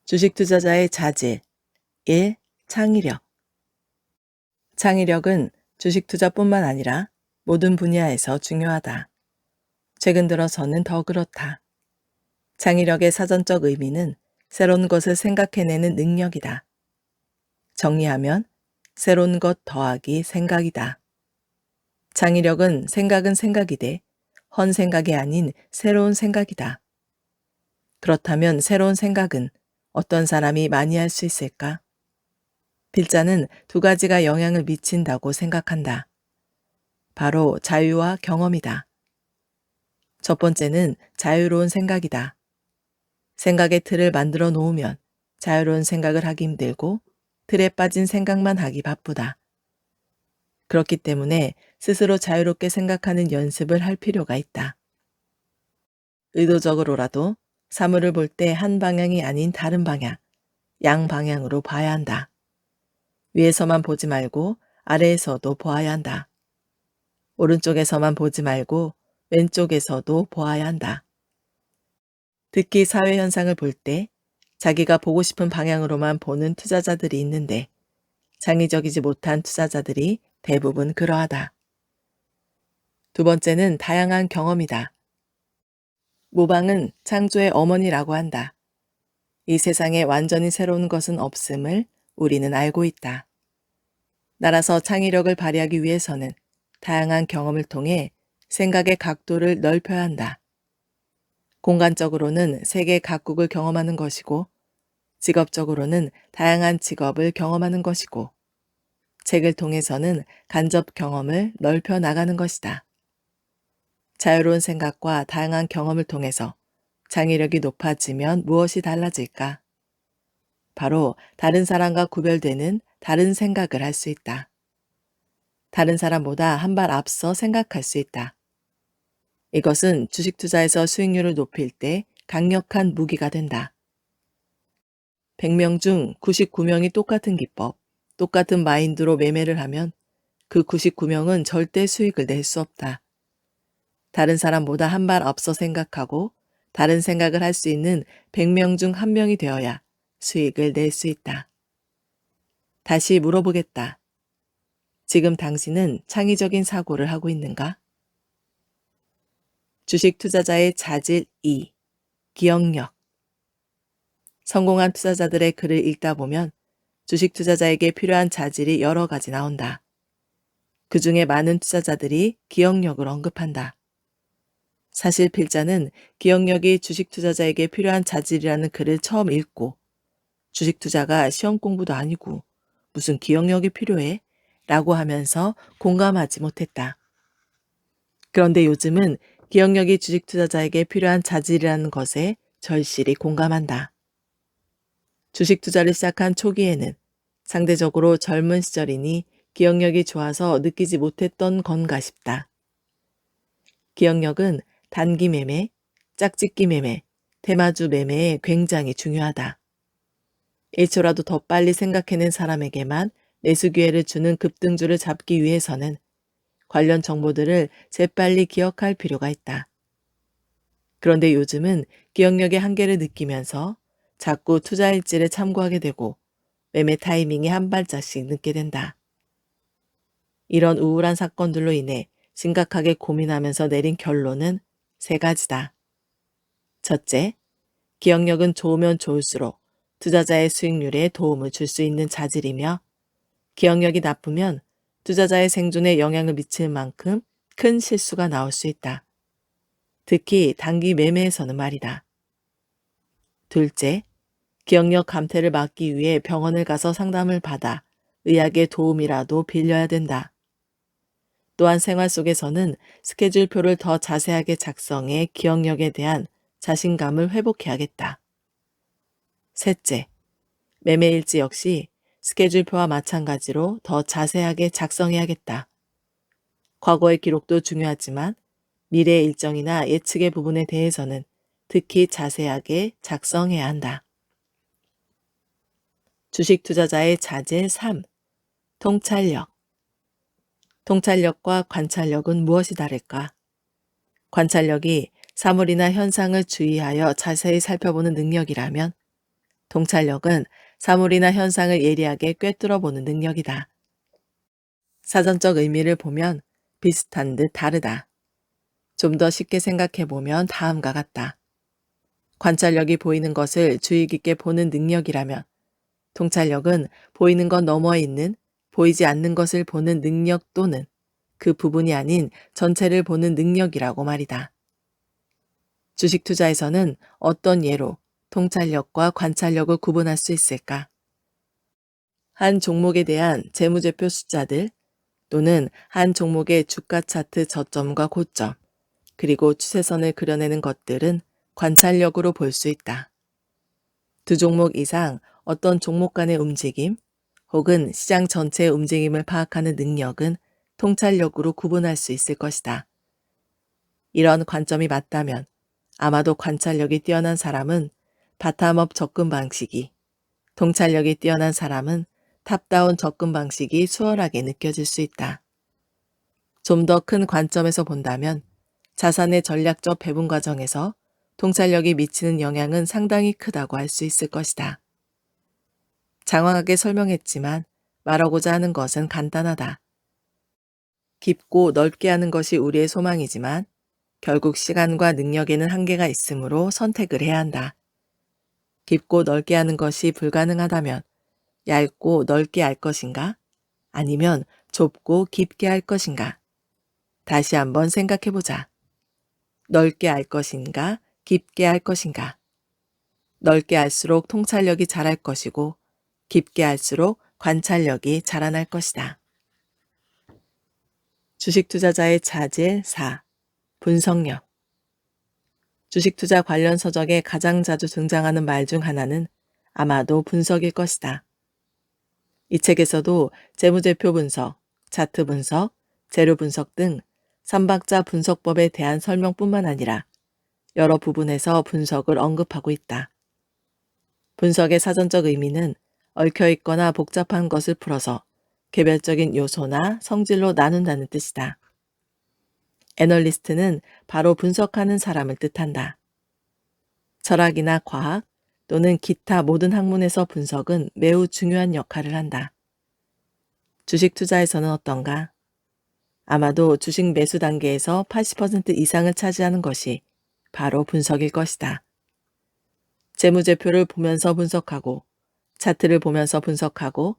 주식 투자자의 자질. 1. 창의력. 창의력은 주식 투자뿐만 아니라 모든 분야에서 중요하다. 최근 들어서는 더 그렇다. 창의력의 사전적 의미는 새로운 것을 생각해내는 능력이다. 정리하면 새로운 것 더하기 생각이다. 창의력은 생각은 생각이되 헌 생각이 아닌 새로운 생각이다. 그렇다면 새로운 생각은 어떤 사람이 많이 할 수 있을까? 필자는 두 가지가 영향을 미친다고 생각한다. 바로 자유와 경험이다. 첫 번째는 자유로운 생각이다. 생각의 틀을 만들어 놓으면 자유로운 생각을 하기 힘들고 틀에 빠진 생각만 하기 바쁘다. 그렇기 때문에 스스로 자유롭게 생각하는 연습을 할 필요가 있다. 의도적으로라도 사물을 볼 때 한 방향이 아닌 다른 방향, 양방향으로 봐야 한다. 위에서만 보지 말고 아래에서도 보아야 한다. 오른쪽에서만 보지 말고 왼쪽에서도 보아야 한다. 특히 사회 현상을 볼 때 자기가 보고 싶은 방향으로만 보는 투자자들이 있는데 창의적이지 못한 투자자들이 대부분 그러하다. 두 번째는 다양한 경험이다. 모방은 창조의 어머니라고 한다. 이 세상에 완전히 새로운 것은 없음을 우리는 알고 있다. 따라서 창의력을 발휘하기 위해서는 다양한 경험을 통해 생각의 각도를 넓혀야 한다. 공간적으로는 세계 각국을 경험하는 것이고, 직업적으로는 다양한 직업을 경험하는 것이고, 책을 통해서는 간접 경험을 넓혀 나가는 것이다. 자유로운 생각과 다양한 경험을 통해서 창의력이 높아지면 무엇이 달라질까? 바로 다른 사람과 구별되는 다른 생각을 할 수 있다. 다른 사람보다 한 발 앞서 생각할 수 있다. 이것은 주식 투자에서 수익률을 높일 때 강력한 무기가 된다. 100명 중 99명이 똑같은 기법, 똑같은 마인드로 매매를 하면 그 99명은 절대 수익을 낼 수 없다. 다른 사람보다 한 발 앞서 생각하고 다른 생각을 할 수 있는 100명 중 1명이 되어야 수익을 낼 수 있다. 다시 물어보겠다. 지금 당신은 창의적인 사고를 하고 있는가? 주식 투자자의 자질 2. 기억력. 성공한 투자자들의 글을 읽다 보면 주식 투자자에게 필요한 자질이 여러 가지 나온다. 그 중에 많은 투자자들이 기억력을 언급한다. 사실 필자는 기억력이 주식 투자자에게 필요한 자질이라는 글을 처음 읽고 주식 투자가 시험 공부도 아니고 무슨 기억력이 필요해? 라고 하면서 공감하지 못했다. 그런데 요즘은 기억력이 주식 투자자에게 필요한 자질이라는 것에 절실히 공감한다. 주식 투자를 시작한 초기에는 상대적으로 젊은 시절이니 기억력이 좋아서 느끼지 못했던 건가 싶다. 기억력은 단기 매매, 짝짓기 매매, 대마주 매매에 굉장히 중요하다. 1초라도 더 빨리 생각해낸 사람에게만 매수 기회를 주는 급등주를 잡기 위해서는 관련 정보들을 재빨리 기억할 필요가 있다. 그런데 요즘은 기억력의 한계를 느끼면서 자꾸 투자 일지를 참고하게 되고 매매 타이밍이 한 발짝씩 늦게 된다. 이런 우울한 사건들로 인해 심각하게 고민하면서 내린 결론은 세 가지다. 첫째, 기억력은 좋으면 좋을수록 투자자의 수익률에 도움을 줄 수 있는 자질이며 기억력이 나쁘면 투자자의 생존에 영향을 미칠 만큼 큰 실수가 나올 수 있다. 특히 단기 매매에서는 말이다. 둘째, 기억력 감퇴를 막기 위해 병원을 가서 상담을 받아 의학의 도움이라도 빌려야 된다. 또한 생활 속에서는 스케줄표를 더 자세하게 작성해 기억력에 대한 자신감을 회복해야겠다. 셋째, 매매일지 역시 스케줄표와 마찬가지로 더 자세하게 작성해야겠다. 과거의 기록도 중요하지만 미래의 일정이나 예측의 부분에 대해서는 특히 자세하게 작성해야 한다. 주식 투자자의 자질 3. 통찰력. 통찰력과 관찰력은 무엇이 다를까? 관찰력이 사물이나 현상을 주의하여 자세히 살펴보는 능력이라면 통찰력은 사물이나 현상을 예리하게 꿰뚫어 보는 능력이다. 사전적 의미를 보면 비슷한 듯 다르다. 좀 더 쉽게 생각해 보면 다음과 같다. 관찰력이 보이는 것을 주의 깊게 보는 능력이라면 통찰력은 보이는 것 너머에 있는 보이지 않는 것을 보는 능력 또는 그 부분이 아닌 전체를 보는 능력이라고 말이다. 주식 투자에서는 어떤 예로 통찰력과 관찰력을 구분할 수 있을까? 한 종목에 대한 재무제표 숫자들 또는 한 종목의 주가 차트 저점과 고점, 그리고 추세선을 그려내는 것들은 관찰력으로 볼 수 있다. 두 종목 이상 어떤 종목 간의 움직임 혹은 시장 전체의 움직임을 파악하는 능력은 통찰력으로 구분할 수 있을 것이다. 이런 관점이 맞다면 아마도 관찰력이 뛰어난 사람은 바텀업 접근 방식이, 통찰력이 뛰어난 사람은 탑다운 접근 방식이 수월하게 느껴질 수 있다. 좀 더 큰 관점에서 본다면 자산의 전략적 배분 과정에서 통찰력이 미치는 영향은 상당히 크다고 할 수 있을 것이다. 장황하게 설명했지만 말하고자 하는 것은 간단하다. 깊고 넓게 하는 것이 우리의 소망이지만 결국 시간과 능력에는 한계가 있으므로 선택을 해야 한다. 깊고 넓게 하는 것이 불가능하다면 얇고 넓게 할 것인가? 아니면 좁고 깊게 할 것인가? 다시 한번 생각해 보자. 넓게 할 것인가? 깊게 할 것인가? 넓게 할수록 통찰력이 자랄 것이고 깊게 할수록 관찰력이 자라날 것이다. 주식 투자자의 자질 4. 분석력. 주식 투자 관련 서적에 가장 자주 등장하는 말 중 하나는 아마도 분석일 것이다. 이 책에서도 재무제표 분석, 차트 분석, 재료 분석 등 삼박자 분석법에 대한 설명뿐만 아니라 여러 부분에서 분석을 언급하고 있다. 분석의 사전적 의미는 얽혀있거나 복잡한 것을 풀어서 개별적인 요소나 성질로 나눈다는 뜻이다. 애널리스트는 바로 분석하는 사람을 뜻한다. 철학이나 과학 또는 기타 모든 학문에서 분석은 매우 중요한 역할을 한다. 주식 투자에서는 어떤가? 아마도 주식 매수 단계에서 80% 이상을 차지하는 것이 바로 분석일 것이다. 재무제표를 보면서 분석하고, 차트를 보면서 분석하고,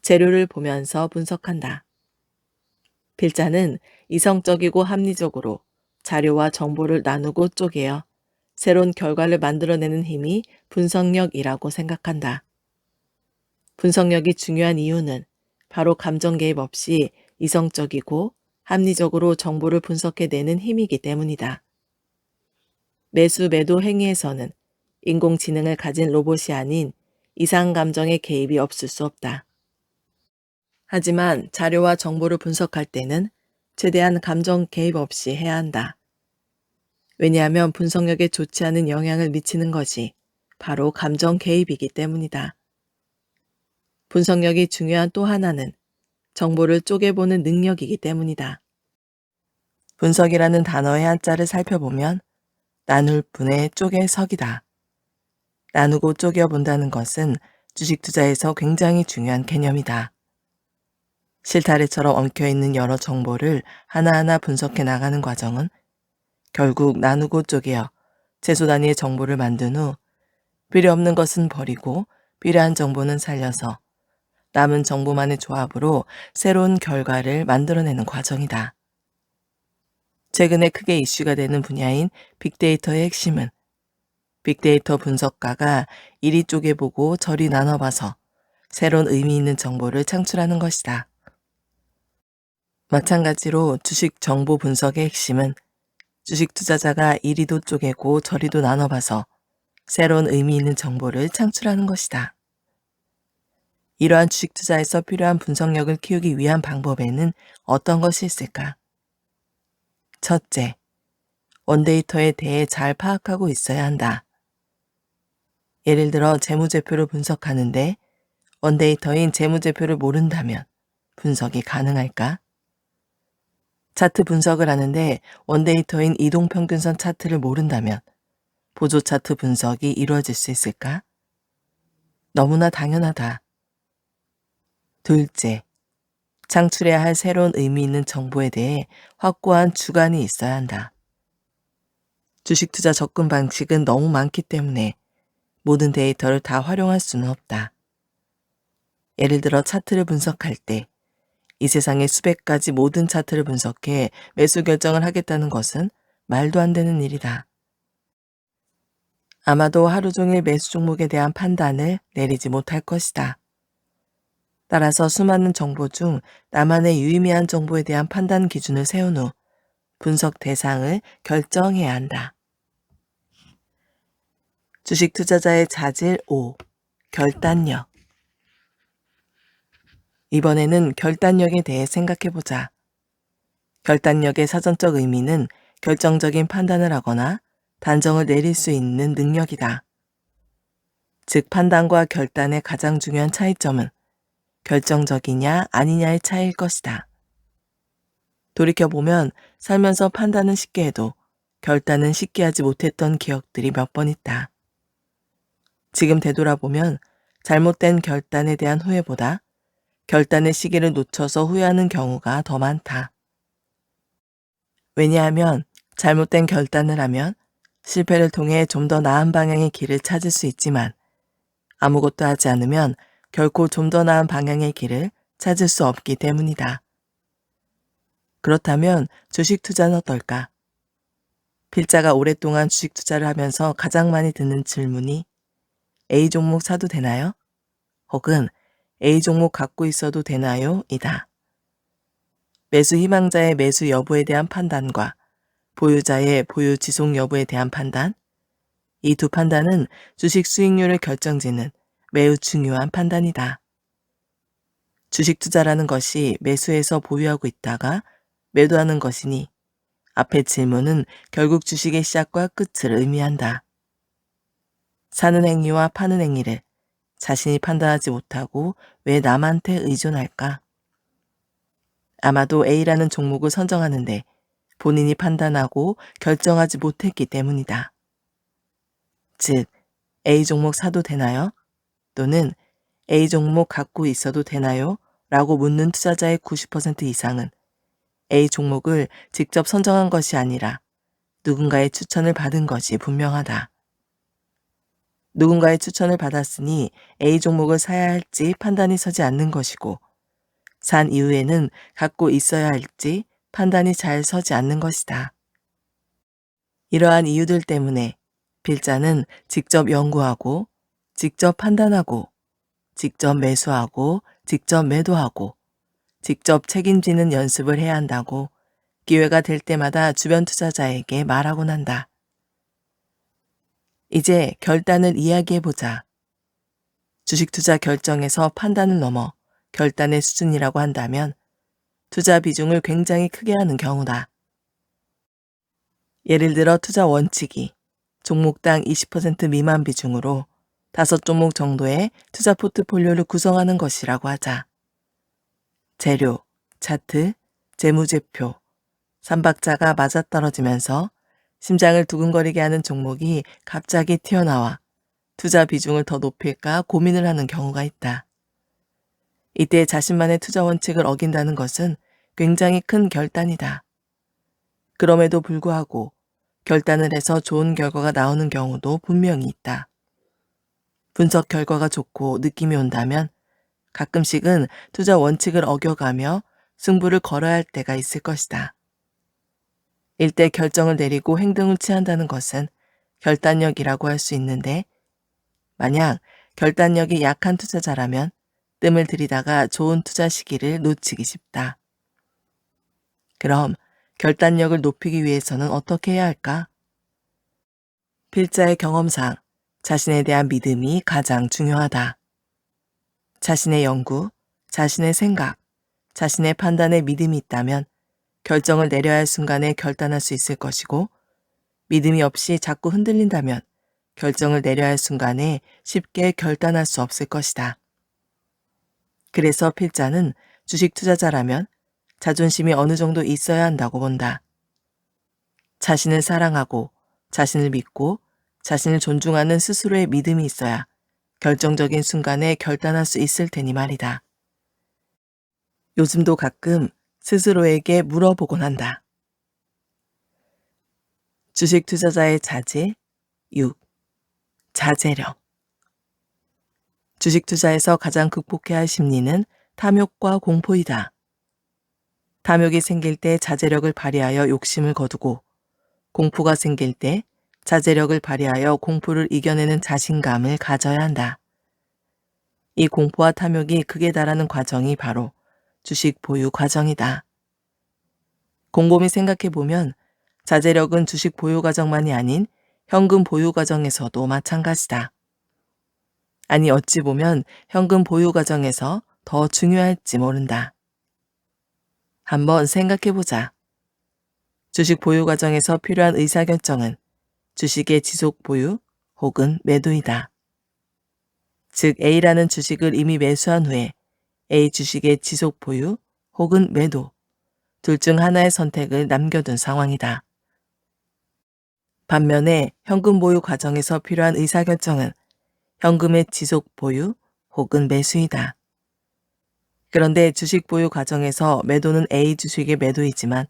재료를 보면서 분석한다. 필자는 이성적이고 합리적으로 자료와 정보를 나누고 쪼개어 새로운 결과를 만들어내는 힘이 분석력이라고 생각한다. 분석력이 중요한 이유는 바로 감정 개입 없이 이성적이고 합리적으로 정보를 분석해내는 힘이기 때문이다. 매수 매도 행위에서는 인공지능을 가진 로봇이 아닌 이상 감정의 개입이 없을 수 없다. 하지만 자료와 정보를 분석할 때는 최대한 감정 개입 없이 해야 한다. 왜냐하면 분석력에 좋지 않은 영향을 미치는 것이 바로 감정 개입이기 때문이다. 분석력이 중요한 또 하나는 정보를 쪼개보는 능력이기 때문이다. 분석이라는 단어의 한자를 살펴보면 나눌 분의 쪼개석이다. 나누고 쪼개본다는 것은 주식 투자에서 굉장히 중요한 개념이다. 실타래처럼 엉켜있는 여러 정보를 하나하나 분석해 나가는 과정은 결국 나누고 쪼개어 최소 단위의 정보를 만든 후 필요 없는 것은 버리고 필요한 정보는 살려서 남은 정보만의 조합으로 새로운 결과를 만들어내는 과정이다. 최근에 크게 이슈가 되는 분야인 빅데이터의 핵심은 빅데이터 분석가가 이리 쪼개보고 저리 나눠봐서 새로운 의미 있는 정보를 창출하는 것이다. 마찬가지로 주식 정보 분석의 핵심은 주식 투자자가 이리도 쪼개고 저리도 나눠봐서 새로운 의미 있는 정보를 창출하는 것이다. 이러한 주식 투자에서 필요한 분석력을 키우기 위한 방법에는 어떤 것이 있을까? 첫째, 원데이터에 대해 잘 파악하고 있어야 한다. 예를 들어 재무제표를 분석하는데 원데이터인 재무제표를 모른다면 분석이 가능할까? 차트 분석을 하는데 원데이터인 이동평균선 차트를 모른다면 보조 차트 분석이 이루어질 수 있을까? 너무나 당연하다. 둘째, 창출해야 할 새로운 의미 있는 정보에 대해 확고한 주관이 있어야 한다. 주식 투자 접근 방식은 너무 많기 때문에 모든 데이터를 다 활용할 수는 없다. 예를 들어 차트를 분석할 때 이 세상의 수백 가지 모든 차트를 분석해 매수 결정을 하겠다는 것은 말도 안 되는 일이다. 아마도 하루 종일 매수 종목에 대한 판단을 내리지 못할 것이다. 따라서 수많은 정보 중 나만의 유의미한 정보에 대한 판단 기준을 세운 후 분석 대상을 결정해야 한다. 주식 투자자의 자질 5. 결단력. 이번에는 결단력에 대해 생각해보자. 결단력의 사전적 의미는 결정적인 판단을 하거나 단정을 내릴 수 있는 능력이다. 즉, 판단과 결단의 가장 중요한 차이점은 결정적이냐 아니냐의 차이일 것이다. 돌이켜보면 살면서 판단은 쉽게 해도 결단은 쉽게 하지 못했던 기억들이 몇 번 있다. 지금 되돌아보면 잘못된 결단에 대한 후회보다 결단의 시기를 놓쳐서 후회하는 경우가 더 많다. 왜냐하면 잘못된 결단을 하면 실패를 통해 좀 더 나은 방향의 길을 찾을 수 있지만 아무것도 하지 않으면 결코 좀 더 나은 방향의 길을 찾을 수 없기 때문이다. 그렇다면 주식 투자는 어떨까? 필자가 오랫동안 주식 투자를 하면서 가장 많이 듣는 질문이 A 종목 사도 되나요? 혹은 A 종목 갖고 있어도 되나요? 이다. 매수 희망자의 매수 여부에 대한 판단과 보유자의 보유 지속 여부에 대한 판단, 이 두 판단은 주식 수익률을 결정짓는 매우 중요한 판단이다. 주식 투자라는 것이 매수해서 보유하고 있다가 매도하는 것이니 앞의 질문은 결국 주식의 시작과 끝을 의미한다. 사는 행위와 파는 행위를 자신이 판단하지 못하고 왜 남한테 의존할까? 아마도 A라는 종목을 선정하는데 본인이 판단하고 결정하지 못했기 때문이다. 즉, A 종목 사도 되나요? 또는 A 종목 갖고 있어도 되나요? 라고 묻는 투자자의 90% 이상은 A 종목을 직접 선정한 것이 아니라 누군가의 추천을 받은 것이 분명하다. 누군가의 추천을 받았으니 A 종목을 사야 할지 판단이 서지 않는 것이고 산 이후에는 갖고 있어야 할지 판단이 잘 서지 않는 것이다. 이러한 이유들 때문에 필자는 직접 연구하고 직접 판단하고 직접 매수하고 직접 매도하고 직접 책임지는 연습을 해야 한다고 기회가 될 때마다 주변 투자자에게 말하곤 한다. 이제 결단을 이야기해보자. 주식 투자 결정에서 판단을 넘어 결단의 수준이라고 한다면 투자 비중을 굉장히 크게 하는 경우다. 예를 들어 투자 원칙이 종목당 20% 미만 비중으로 5종목 정도의 투자 포트폴리오를 구성하는 것이라고 하자. 재료, 차트, 재무제표, 삼박자가 맞아떨어지면서 심장을 두근거리게 하는 종목이 갑자기 튀어나와 투자 비중을 더 높일까 고민을 하는 경우가 있다. 이때 자신만의 투자 원칙을 어긴다는 것은 굉장히 큰 결단이다. 그럼에도 불구하고 결단을 해서 좋은 결과가 나오는 경우도 분명히 있다. 분석 결과가 좋고 느낌이 온다면 가끔씩은 투자 원칙을 어겨가며 승부를 걸어야 할 때가 있을 것이다. 일대 결정을 내리고 행동을 취한다는 것은 결단력이라고 할 수 있는데 만약 결단력이 약한 투자자라면 뜸을 들이다가 좋은 투자 시기를 놓치기 쉽다. 그럼 결단력을 높이기 위해서는 어떻게 해야 할까? 필자의 경험상 자신에 대한 믿음이 가장 중요하다. 자신의 연구, 자신의 생각, 자신의 판단에 믿음이 있다면 결정을 내려야 할 순간에 결단할 수 있을 것이고 믿음이 없이 자꾸 흔들린다면 결정을 내려야 할 순간에 쉽게 결단할 수 없을 것이다. 그래서 필자는 주식 투자자라면 자존심이 어느 정도 있어야 한다고 본다. 자신을 사랑하고 자신을 믿고 자신을 존중하는 스스로의 믿음이 있어야 결정적인 순간에 결단할 수 있을 테니 말이다. 요즘도 가끔 스스로에게 물어보곤 한다. 주식 투자자의 자질 6. 자제력. 주식 투자에서 가장 극복해야 할 심리는 탐욕과 공포이다. 탐욕이 생길 때 자제력을 발휘하여 욕심을 거두고, 공포가 생길 때 자제력을 발휘하여 공포를 이겨내는 자신감을 가져야 한다. 이 공포와 탐욕이 극에 달하는 과정이 바로 주식 보유 과정이다. 곰곰이 생각해보면 자제력은 주식 보유 과정만이 아닌 현금 보유 과정에서도 마찬가지다. 아니, 어찌 보면 현금 보유 과정에서 더 중요할지 모른다. 한번 생각해보자. 주식 보유 과정에서 필요한 의사결정은 주식의 지속 보유 혹은 매도이다. 즉 A라는 주식을 이미 매수한 후에 A 주식의 지속 보유 혹은 매도, 둘 중 하나의 선택을 남겨둔 상황이다. 반면에 현금 보유 과정에서 필요한 의사결정은 현금의 지속 보유 혹은 매수이다. 그런데 주식 보유 과정에서 매도는 A 주식의 매도이지만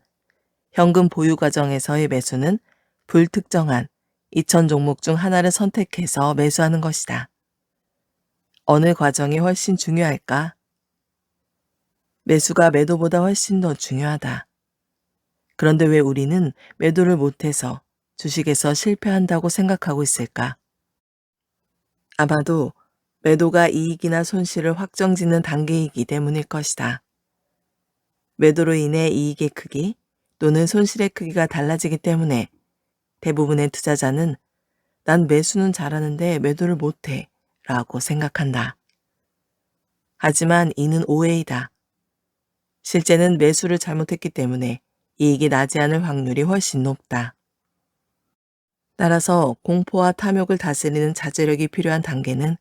현금 보유 과정에서의 매수는 불특정한 2,000 종목 중 하나를 선택해서 매수하는 것이다. 어느 과정이 훨씬 중요할까? 매수가 매도보다 훨씬 더 중요하다. 그런데 왜 우리는 매도를 못해서 주식에서 실패한다고 생각하고 있을까? 아마도 매도가 이익이나 손실을 확정짓는 단계이기 때문일 것이다. 매도로 인해 이익의 크기 또는 손실의 크기가 달라지기 때문에 대부분의 투자자는 난 매수는 잘하는데 매도를 못해 라고 생각한다. 하지만 이는 오해이다. 실제는 매수를 잘못했기 때문에 이익이 나지 않을 확률이 훨씬 높다. 따라서 공포와 탐욕을 다스리는 자제력이 필요한 단계는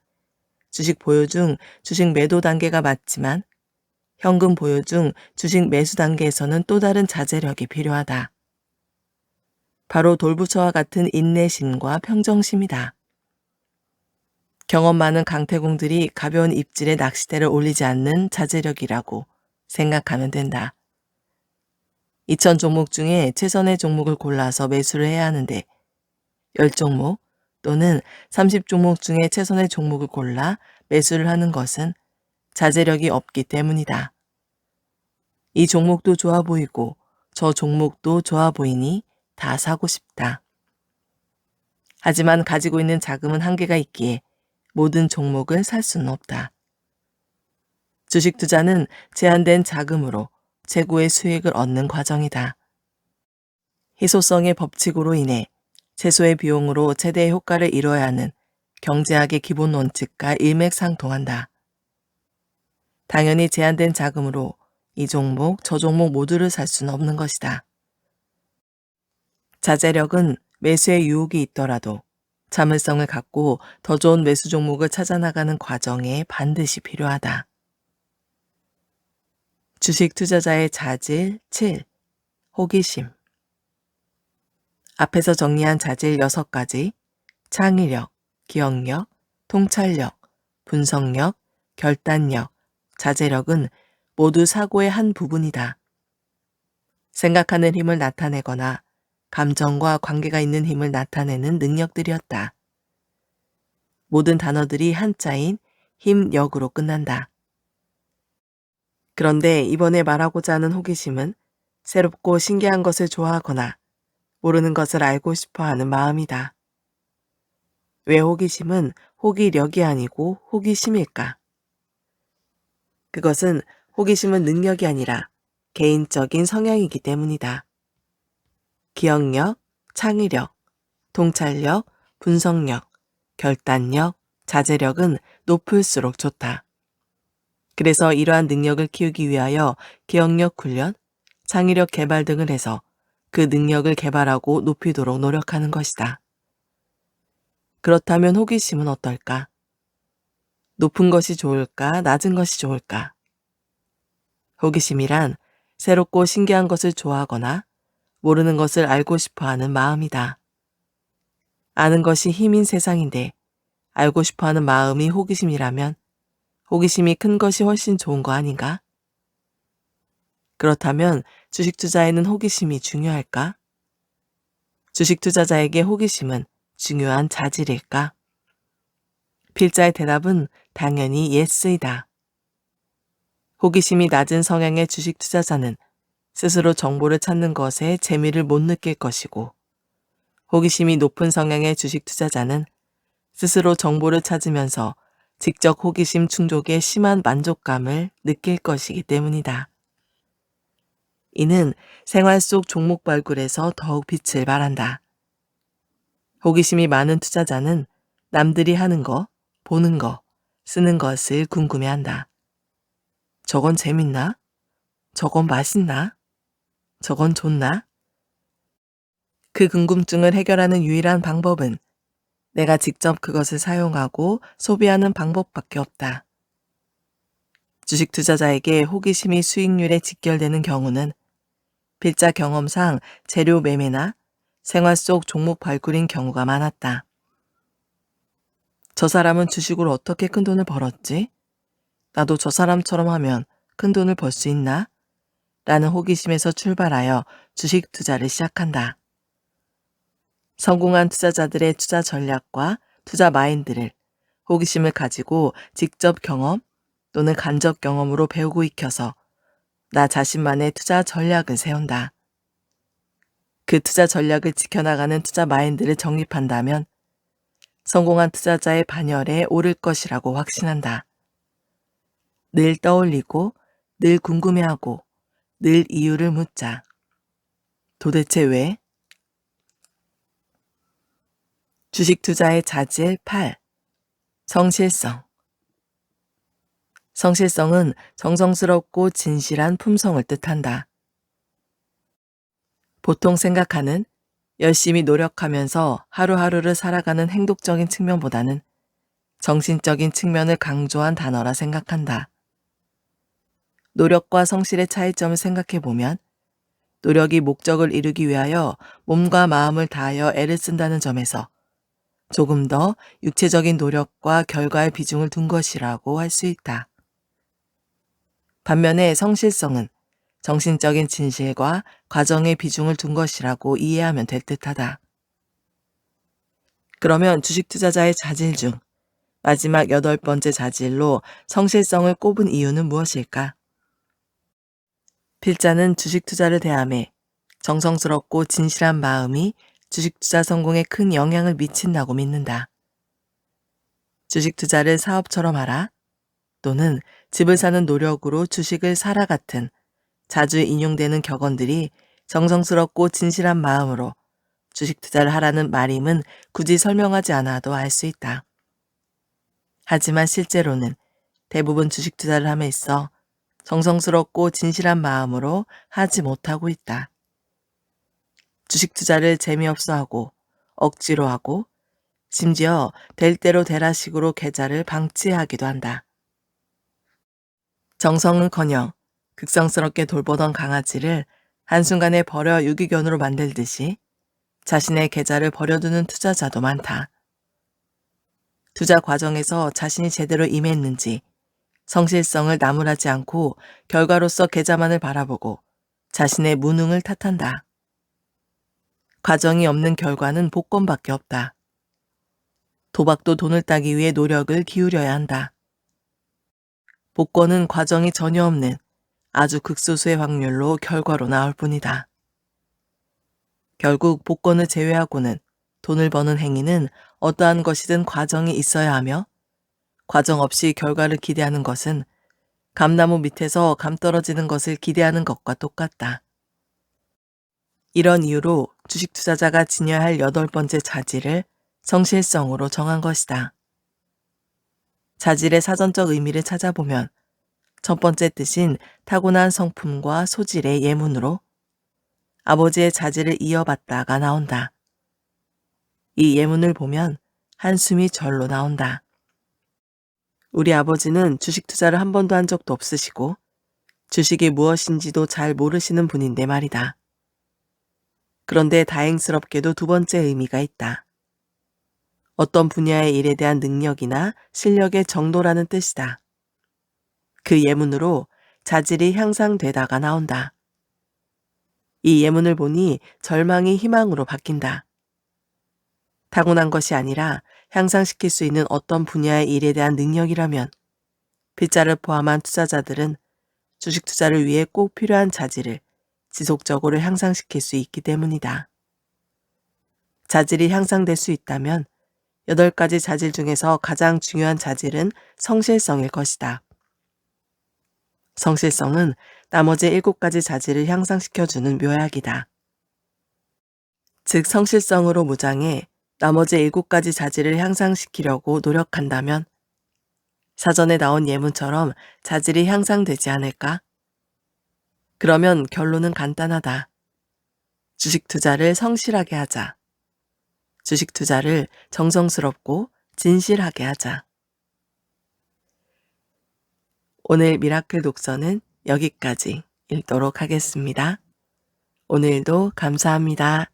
주식 보유 중 주식 매도 단계가 맞지만 현금 보유 중 주식 매수 단계에서는 또 다른 자제력이 필요하다. 바로 돌부처와 같은 인내심과 평정심이다. 경험 많은 강태공들이 가벼운 입질에 낚싯대를 올리지 않는 자제력이라고 생각하면 된다. 2,000 종목 중에 최선의 종목을 골라서 매수를 해야 하는데 10종목 또는 30종목 중에 최선의 종목을 골라 매수를 하는 것은 자제력이 없기 때문이다. 이 종목도 좋아 보이고 저 종목도 좋아 보이니 다 사고 싶다. 하지만 가지고 있는 자금은 한계가 있기에 모든 종목을 살 수는 없다. 주식 투자는 제한된 자금으로 최고의 수익을 얻는 과정이다. 희소성의 법칙으로 인해 최소의 비용으로 최대의 효과를 이뤄야 하는 경제학의 기본 원칙과 일맥상통한다. 당연히 제한된 자금으로 이 종목, 저 종목 모두를 살 수는 없는 것이다. 자제력은 매수의 유혹이 있더라도 자물성을 갖고 더 좋은 매수 종목을 찾아 나가는 과정에 반드시 필요하다. 주식 투자자의 자질 7. 호기심. 앞에서 정리한 자질 6가지, 창의력, 기억력, 통찰력, 분석력, 결단력, 자제력은 모두 사고의 한 부분이다. 생각하는 힘을 나타내거나 감정과 관계가 있는 힘을 나타내는 능력들이었다. 모든 단어들이 한자인 힘력으로 끝난다. 그런데 이번에 말하고자 하는 호기심은 새롭고 신기한 것을 좋아하거나 모르는 것을 알고 싶어 하는 마음이다. 왜 호기심은 호기력이 아니고 호기심일까? 그것은 호기심은 능력이 아니라 개인적인 성향이기 때문이다. 기억력, 창의력, 통찰력, 분석력, 결단력, 자제력은 높을수록 좋다. 그래서 이러한 능력을 키우기 위하여 기억력 훈련, 창의력 개발 등을 해서 그 능력을 개발하고 높이도록 노력하는 것이다. 그렇다면 호기심은 어떨까? 높은 것이 좋을까? 낮은 것이 좋을까? 호기심이란 새롭고 신기한 것을 좋아하거나 모르는 것을 알고 싶어 하는 마음이다. 아는 것이 힘인 세상인데 알고 싶어 하는 마음이 호기심이라면 호기심이 큰 것이 훨씬 좋은 거 아닌가? 그렇다면 주식 투자에는 호기심이 중요할까? 주식 투자자에게 호기심은 중요한 자질일까? 필자의 대답은 당연히 예스이다. 호기심이 낮은 성향의 주식 투자자는 스스로 정보를 찾는 것에 재미를 못 느낄 것이고, 호기심이 높은 성향의 주식 투자자는 스스로 정보를 찾으면서 직접 호기심 충족에 심한 만족감을 느낄 것이기 때문이다. 이는 생활 속 종목 발굴에서 더욱 빛을 발한다. 호기심이 많은 투자자는 남들이 하는 거, 보는 거, 쓰는 것을 궁금해한다. 저건 재밌나? 저건 맛있나? 저건 좋나? 그 궁금증을 해결하는 유일한 방법은 내가 직접 그것을 사용하고 소비하는 방법밖에 없다. 주식 투자자에게 호기심이 수익률에 직결되는 경우는 필자 경험상 재료 매매나 생활 속 종목 발굴인 경우가 많았다. 저 사람은 주식으로 어떻게 큰 돈을 벌었지? 나도 저 사람처럼 하면 큰 돈을 벌 수 있나? 라는 호기심에서 출발하여 주식 투자를 시작한다. 성공한 투자자들의 투자 전략과 투자 마인드를 호기심을 가지고 직접 경험 또는 간접 경험으로 배우고 익혀서 나 자신만의 투자 전략을 세운다. 그 투자 전략을 지켜나가는 투자 마인드를 정립한다면 성공한 투자자의 반열에 오를 것이라고 확신한다. 늘 떠올리고, 늘 궁금해하고, 늘 이유를 묻자. 도대체 왜? 주식 투자의 자질 8. 성실성. 성실성은 정성스럽고 진실한 품성을 뜻한다. 보통 생각하는 열심히 노력하면서 하루하루를 살아가는 행동적인 측면보다는 정신적인 측면을 강조한 단어라 생각한다. 노력과 성실의 차이점을 생각해보면 노력이 목적을 이루기 위하여 몸과 마음을 다하여 애를 쓴다는 점에서 조금 더 육체적인 노력과 결과의 비중을 둔 것이라고 할 수 있다. 반면에 성실성은 정신적인 진실과 과정의 비중을 둔 것이라고 이해하면 될 듯하다. 그러면 주식 투자자의 자질 중 마지막 8번째 자질로 성실성을 꼽은 이유는 무엇일까? 필자는 주식 투자를 대함에 정성스럽고 진실한 마음이 주식 투자 성공에 큰 영향을 미친다고 믿는다. 주식 투자를 사업처럼 하라 또는 집을 사는 노력으로 주식을 사라 같은 자주 인용되는 격언들이 정성스럽고 진실한 마음으로 주식 투자를 하라는 말임은 굳이 설명하지 않아도 알 수 있다. 하지만 실제로는 대부분 주식 투자를 함에 있어 정성스럽고 진실한 마음으로 하지 못하고 있다. 주식 투자를 재미없어 하고 억지로 하고 심지어 될 대로 되라식으로 계좌를 방치하기도 한다. 정성은커녕 극성스럽게 돌보던 강아지를 한순간에 버려 유기견으로 만들듯이 자신의 계좌를 버려두는 투자자도 많다. 투자 과정에서 자신이 제대로 임했는지 성실성을 나무라지 않고 결과로서 계좌만을 바라보고 자신의 무능을 탓한다. 과정이 없는 결과는 복권밖에 없다. 도박도 돈을 따기 위해 노력을 기울여야 한다. 복권은 과정이 전혀 없는 아주 극소수의 확률로 결과로 나올 뿐이다. 결국 복권을 제외하고는 돈을 버는 행위는 어떠한 것이든 과정이 있어야 하며 과정 없이 결과를 기대하는 것은 감나무 밑에서 감 떨어지는 것을 기대하는 것과 똑같다. 이런 이유로 주식 투자자가 지녀야 할 8번째 자질을 성실성으로 정한 것이다. 자질의 사전적 의미를 찾아보면 첫 번째 뜻인 타고난 성품과 소질의 예문으로 아버지의 자질을 이어받다가 나온다. 이 예문을 보면 한숨이 절로 나온다. 우리 아버지는 주식 투자를 한 번도 한 적도 없으시고 주식이 무엇인지도 잘 모르시는 분인데 말이다. 그런데 다행스럽게도 두 번째 의미가 있다. 어떤 분야의 일에 대한 능력이나 실력의 정도라는 뜻이다. 그 예문으로 자질이 향상되다가 나온다. 이 예문을 보니 절망이 희망으로 바뀐다. 타고난 것이 아니라 향상시킬 수 있는 어떤 분야의 일에 대한 능력이라면 빗자를 포함한 투자자들은 주식 투자를 위해 꼭 필요한 자질을 지속적으로 향상시킬 수 있기 때문이다. 자질이 향상될 수 있다면 8가지 자질 중에서 가장 중요한 자질은 성실성일 것이다. 성실성은 나머지 7가지 자질을 향상시켜주는 묘약이다. 즉, 성실성으로 무장해 나머지 7가지 자질을 향상시키려고 노력한다면 사전에 나온 예문처럼 자질이 향상되지 않을까? 그러면 결론은 간단하다. 주식 투자를 성실하게 하자. 주식 투자를 정성스럽고 진실하게 하자. 오늘 미라클 독서는 여기까지 읽도록 하겠습니다. 오늘도 감사합니다.